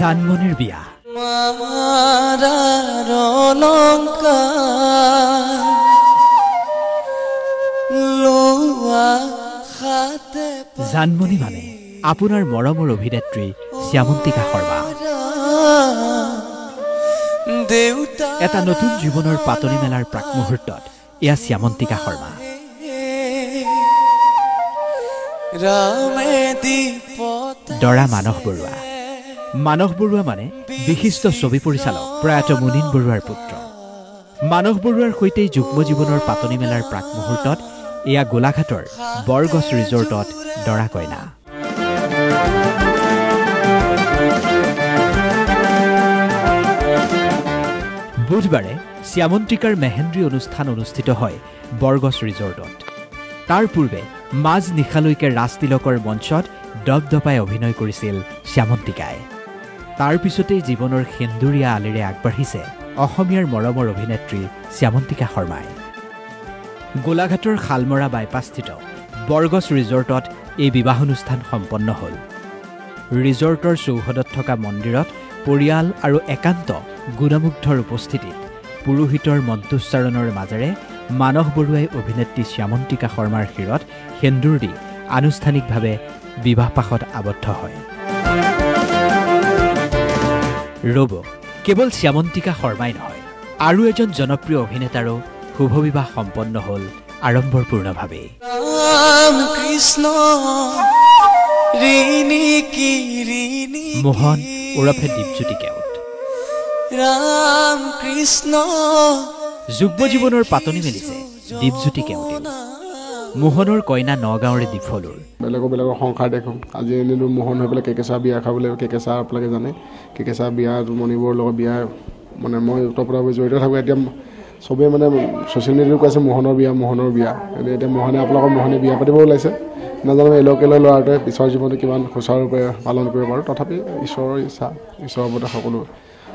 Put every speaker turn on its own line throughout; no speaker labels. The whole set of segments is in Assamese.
জানমনিৰ বিয়া জানমনি মানে আপোনাৰ মৰমৰ অভিনেত্ৰী শ্যামন্তিকা শৰ্মা এটা নতুন জীৱনৰ পাতনি মেলাৰ প্ৰাক মুহূৰ্তত এয়া শ্যামন্তিকা শৰ্মা দৰা মানস বৰুৱা মানে বিশিষ্ট ছবি পৰিচালক প্ৰয়াত মুনীন বৰুৱাৰ পুত্ৰ মানস বৰুৱাৰ সৈতে যুগ্ম জীৱনৰ পাতনি মেলাৰ প্ৰাক মুহূৰ্তত এয়া গোলাঘাটৰ বৰগছ ৰিজৰ্টত দৰা কইনা বুধবাৰে শ্যামন্তিকাৰ মেহেন্দ্ৰী অনুষ্ঠান অনুষ্ঠিত হয় বৰগছ ৰিজৰ্টত তাৰ পূৰ্বে মাজ নিশালৈকে ৰাজতিলকৰ মঞ্চত দপদপাই অভিনয় কৰিছিল শ্যামন্তিকাই তাৰ পিছতেই জীৱনৰ সেন্দুৰীয়া আলিৰে আগবাঢ়িছে অসমীয়াৰ মৰমৰ অভিনেত্ৰী শ্যামন্তিকা শৰ্মাই গোলাঘাটৰ শালমৰা বাইপাছস্থিত বৰগছ ৰিজৰ্টত এই বিবাহ অনুষ্ঠান সম্পন্ন হ'ল ৰিজৰ্টৰ চৌহদত থকা মন্দিৰত পৰিয়াল আৰু একান্ত গুণমুগ্ধৰ উপস্থিতিত পুৰোহিতৰ মন্ত্ৰোচ্চাৰণৰ মাজেৰে মানস বৰুৱাই অভিনেত্ৰী শ্যামন্তিকা শৰ্মাৰ শিৰত সেন্দুৰ দি আনুষ্ঠানিকভাৱে বিবাহপাশত আবদ্ধ হয় ৰব কেৱল শ্যামন্তিকা শৰ্মাই নহয় আৰু এজন জনপ্ৰিয় অভিনেতাৰো শুভ বিবাহ সম্পন্ন হ'ল আড়ম্বৰপূৰ্ণভাৱে মোহন ওৰফে দীপজ্যোতি কেওট ৰাম কৃষ্ণ যুগ্ম জীৱনৰ পাতনি মেলিছে দীপজ্যোতি কেওটে মোহনৰ কইনা নগাঁৱৰে ডিফলুৰ
বেলেগৰ সংসাৰ দেখো আজি এনিলো মোহন হৈ পেলাই কেকেচা বিয়া খাবলৈ কেকেচা আপোনালোকে জানে কেকেচা বিয়া মণিবৰ লগত বিয়া মানে মই উত্তৰ জড়িত থাকোঁ এতিয়া চবেই মানে ছ'চিয়েল মিডিয়াত কৈছে মোহনৰ বিয়া এতিয়া মোহনে আপোনালোকৰ মোহনে বিয়া পাতিব ওলাইছে নাজানো এলোকেলৰ ল'ৰাটোৱে পিছৰ জীৱনটো কিমান সুচাৰুৰূপে পালন কৰিব পাৰোঁ তথাপি ঈশ্বৰৰ ইচ্ছা ঈশ্বৰৰ ওপৰতে সকলো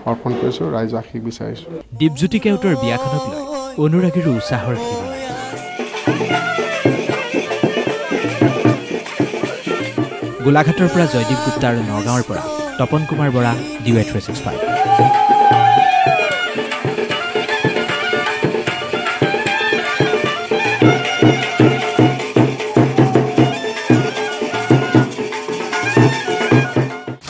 অৰ্পণ কৰিছোঁ ৰাইজক আশীষ বিচাৰিছোঁ
দীপজ্যোতি কেওটৰ বিয়াখনক লৈ অনুৰাগীৰো উৎসাহৰ সীমা নাই গোলাঘাটৰ পৰা জয়দীপ গুপ্তা আৰু নগাঁৱৰ পৰা তপন কুমাৰ বৰা DY365